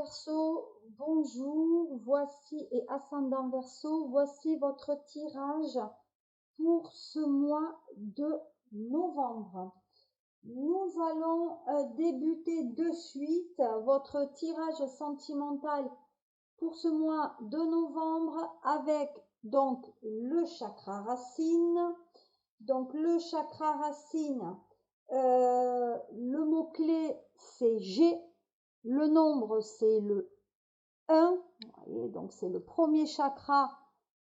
Verseau, bonjour, voici et ascendant Verseau, voici votre tirage pour ce mois de novembre. Nous allons débuter de suite votre tirage sentimental pour ce mois de novembre avec donc le chakra racine. Donc le chakra racine, le mot-clé c'est G. Le nombre, c'est le 1. Voyez, donc, c'est le premier chakra.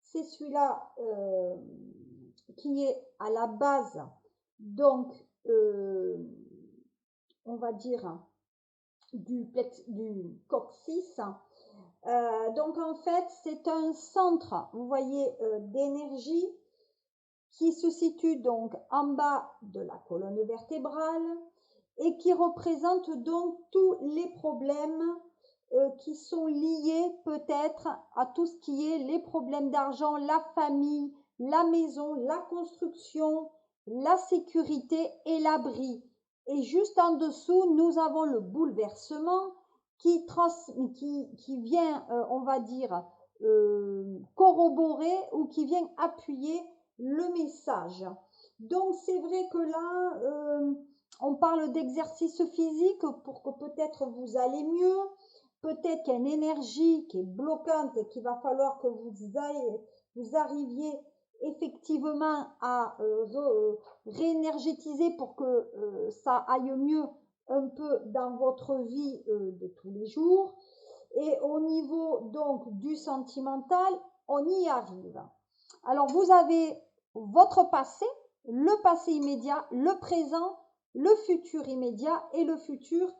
C'est celui-là qui est à la base. Donc, on va dire du coccyx. Donc, en fait, c'est un centre, vous voyez, d'énergie qui se situe donc en bas de la colonne vertébrale et qui représente donc tous les problèmes qui sont liés peut-être à tout ce qui est les problèmes d'argent, la famille, la maison, la construction, la sécurité et l'abri. Et juste en dessous, nous avons le bouleversement qui vient, on va dire, corroborer ou qui vient appuyer le message. Donc c'est vrai que là, on parle d'exercice physique pour que peut-être vous allez mieux. Peut-être qu'il y a une énergie qui est bloquante et qu'il va falloir que vous arriviez effectivement à réénergétiser pour que ça aille mieux un peu dans votre vie de tous les jours. Et au niveau donc du sentimental, on y arrive. Alors vous avez votre passé, le passé immédiat, le présent, le futur immédiat et le futur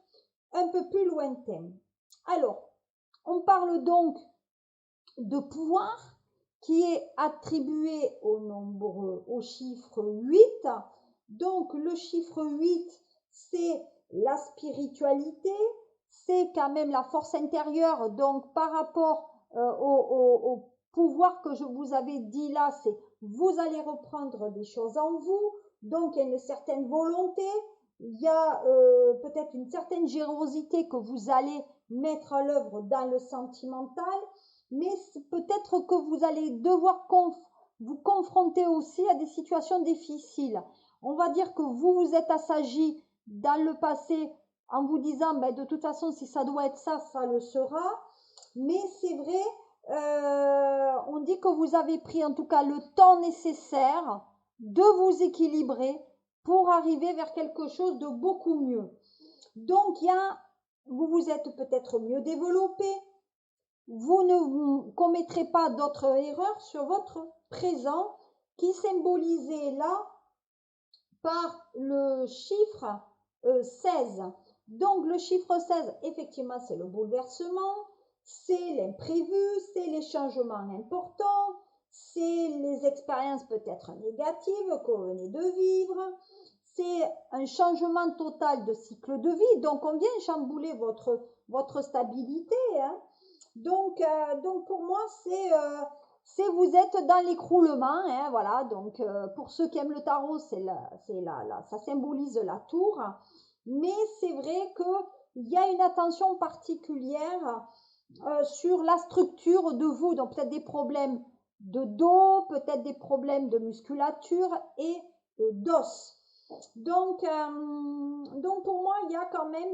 un peu plus lointain. Alors, on parle donc de pouvoir qui est attribué au chiffre 8. Donc, le chiffre 8, c'est la spiritualité, c'est quand même la force intérieure. Donc, par rapport au pouvoir que je vous avais dit là, c'est vous allez reprendre des choses en vous. Donc, il y a une certaine volonté, il y a peut-être une certaine générosité que vous allez mettre à l'œuvre dans le sentimental, mais peut-être que vous allez devoir vous confronter aussi à des situations difficiles. On va dire que vous vous êtes assagi dans le passé en vous disant ben, de toute façon si ça doit être ça, ça le sera. Mais c'est vrai, on dit que vous avez pris en tout cas le temps nécessaire de vous équilibrer pour arriver vers quelque chose de beaucoup mieux. Donc, vous vous êtes peut-être mieux développé, vous ne commettrez pas d'autres erreurs sur votre présent qui est symbolisé là par le chiffre 16. Donc, le chiffre 16, effectivement, c'est le bouleversement, c'est l'imprévu, c'est les changements importants, c'est les expériences peut-être négatives que vous venez de vivre, c'est un changement total de cycle de vie. Donc, on vient chambouler votre stabilité. Hein. Donc, pour moi, c'est vous êtes dans l'écroulement. Hein, voilà. Donc, pour ceux qui aiment le tarot, ça symbolise la tour. Mais c'est vrai qu'il y a une attention particulière sur la structure de vous. Donc, peut-être des problèmes de dos, peut-être des problèmes de musculature et d'os. Donc, pour moi, il y a quand même,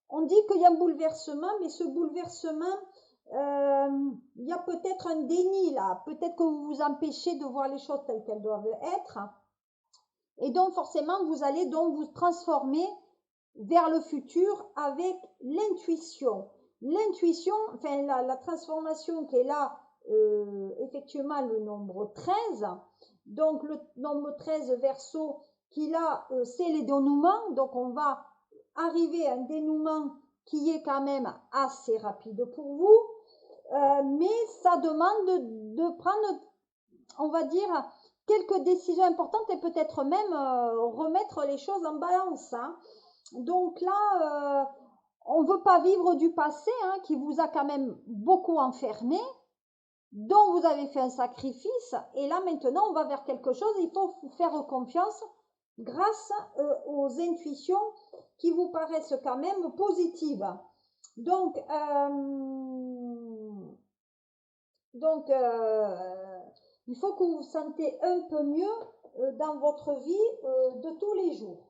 on dit qu'il y a un bouleversement, mais ce bouleversement, il y a peut-être un déni là. Peut-être que vous vous empêchez de voir les choses telles qu'elles doivent être. Et donc, forcément, vous allez donc vous transformer vers le futur avec l'intuition. L'intuition, enfin, la transformation qui est là, effectivement, le nombre 13. Donc, le nombre 13 Verseau, qui là, c'est les dénouements. Donc, on va arriver à un dénouement qui est quand même assez rapide pour vous. Mais ça demande de prendre, on va dire, quelques décisions importantes et peut-être même remettre les choses en balance. Hein. Donc là, on ne veut pas vivre du passé hein, qui vous a quand même beaucoup enfermé, dont vous avez fait un sacrifice. Et là, maintenant, on va vers quelque chose. Il faut vous faire confiance grâce aux intuitions qui vous paraissent quand même positives. Donc, il faut que vous vous sentez un peu mieux dans votre vie de tous les jours.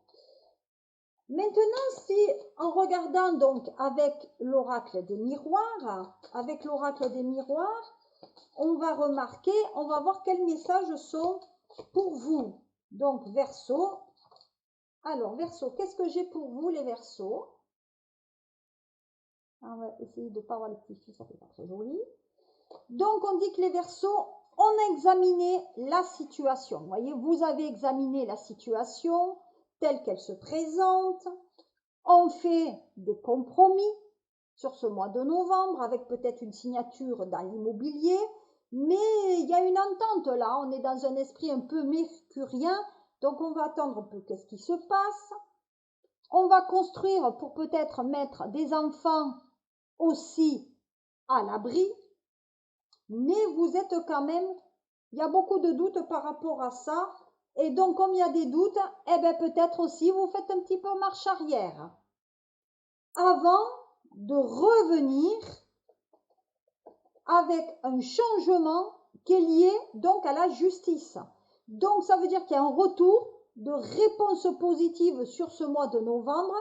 Maintenant, si en regardant donc avec l'oracle des miroirs, on va remarquer, on va voir quels messages sont pour vous. Donc, Verseau. Alors, Verseau, qu'est-ce que j'ai pour vous, les Verseaux? On va essayer de ne pas avoir les petits fils, ça fait pas très joli. Donc, on dit que les Verseaux, on a examiné la situation. Vous voyez, vous avez examiné la situation telle qu'elle se présente. On fait des compromis sur ce mois de novembre avec peut-être une signature dans l'immobilier, mais il y a une entente là, on est dans un esprit un peu mercurien, donc on va attendre un peu qu'est-ce qui se passe. On va construire pour peut-être mettre des enfants aussi à l'abri, mais vous êtes quand même, il y a beaucoup de doutes par rapport à ça, et donc comme il y a des doutes, eh bien peut-être aussi vous faites un petit peu marche arrière avant de revenir avec un changement qui est lié donc à la justice. Donc ça veut dire qu'il y a un retour de réponse positive sur ce mois de novembre.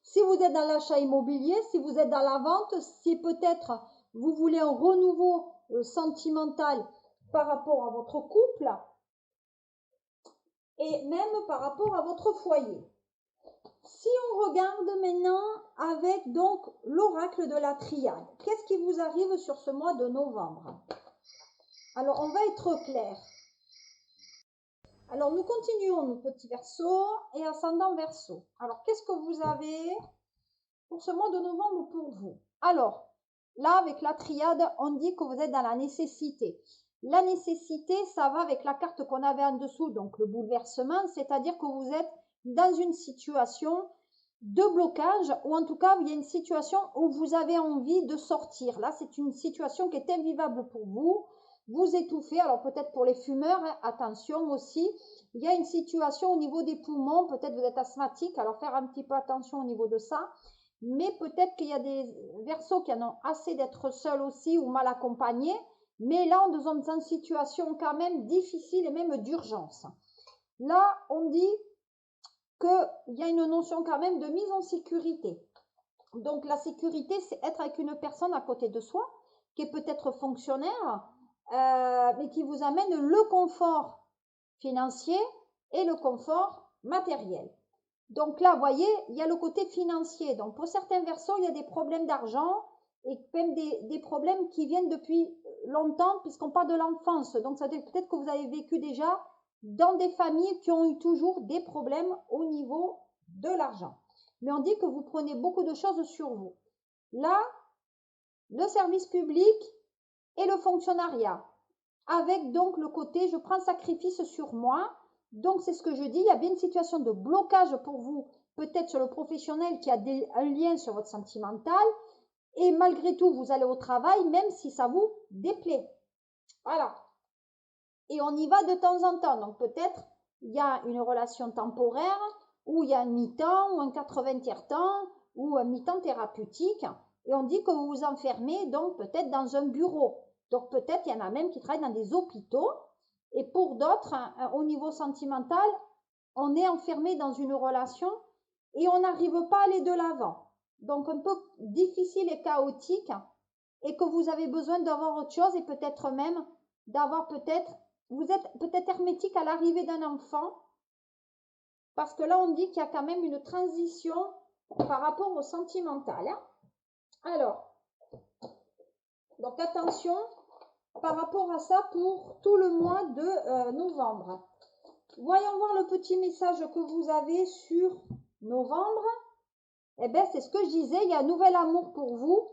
Si vous êtes dans l'achat immobilier, si vous êtes dans la vente, si peut-être vous voulez un renouveau sentimental par rapport à votre couple et même par rapport à votre foyer. Si on regarde maintenant avec donc l'oracle de la triade, qu'est-ce qui vous arrive sur ce mois de novembre? Alors, on va être clair. Alors, nous continuons nos petits Verseaux et ascendant Verseau. Alors, qu'est-ce que vous avez pour ce mois de novembre pour vous? Alors, là, avec la triade, on dit que vous êtes dans la nécessité. La nécessité, ça va avec la carte qu'on avait en dessous, donc le bouleversement, c'est-à-dire que vous êtes dans une situation de blocage, ou en tout cas, il y a une situation où vous avez envie de sortir. Là, c'est une situation qui est invivable pour vous. Vous étouffez, alors peut-être pour les fumeurs, hein, attention aussi. Il y a une situation au niveau des poumons, peut-être vous êtes asthmatique, alors faire un petit peu attention au niveau de ça. Mais peut-être qu'il y a des Verseaux qui en ont assez d'être seuls aussi ou mal accompagnés. Mais là, on est dans une situation quand même difficile et même d'urgence. Là, on dit qu'il y a une notion quand même de mise en sécurité. Donc la sécurité, c'est être avec une personne à côté de soi, qui est peut-être fonctionnaire, mais qui vous amène le confort financier et le confort matériel. Donc là, vous voyez, il y a le côté financier. Donc pour certains Verseaux, il y a des problèmes d'argent et même des problèmes qui viennent depuis longtemps, puisqu'on parle de l'enfance. Donc ça veut dire peut-être que vous avez vécu déjà dans des familles qui ont eu toujours des problèmes au niveau de l'argent. Mais on dit que vous prenez beaucoup de choses sur vous. Là, le service public et le fonctionnariat, avec donc le côté je prends sacrifice sur moi. Donc c'est ce que je dis, il y a bien une situation de blocage pour vous, peut-être sur le professionnel qui a un lien sur votre sentimental, et malgré tout vous allez au travail même si ça vous déplaît. Voilà. Et on y va de temps en temps. Donc peut-être il y a une relation temporaire, ou il y a un mi-temps, ou un 80 tiers-temps, ou un mi-temps thérapeutique. Et on dit que vous vous enfermez donc peut-être dans un bureau. Donc peut-être il y en a même qui travaillent dans des hôpitaux. Et pour d'autres, au niveau sentimental, on est enfermé dans une relation et on n'arrive pas à aller de l'avant. Donc un peu difficile et chaotique, et que vous avez besoin d'avoir autre chose et peut-être même d'avoir vous êtes peut-être hermétique à l'arrivée d'un enfant, parce que là on dit qu'il y a quand même une transition par rapport au sentimental. Alors, donc attention par rapport à ça pour tout le mois de novembre. Voyons voir le petit message que vous avez sur novembre. Eh bien, c'est ce que je disais, il y a un nouvel amour pour vous.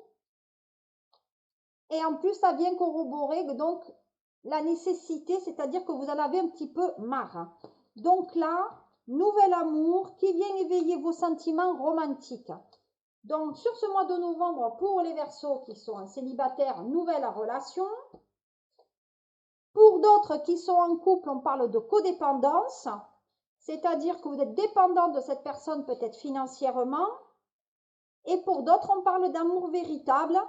Et en plus, ça vient corroborer donc la nécessité, c'est-à-dire que vous en avez un petit peu marre. Donc là, nouvel amour qui vient éveiller vos sentiments romantiques. Donc, sur ce mois de novembre, pour les Verseaux qui sont célibataires, nouvelle relation. Pour d'autres qui sont en couple, on parle de codépendance, c'est-à-dire que vous êtes dépendant de cette personne peut-être financièrement, Et pour d'autres, on parle d'amour véritable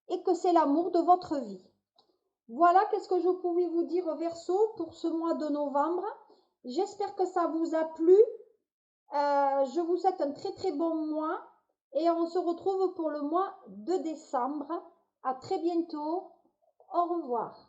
et que c'est l'amour de votre vie. Voilà qu'est-ce que je pouvais vous dire Verseau pour ce mois de novembre. J'espère que ça vous a plu. Je vous souhaite un très très bon mois et on se retrouve pour le mois de décembre. À très bientôt. Au revoir.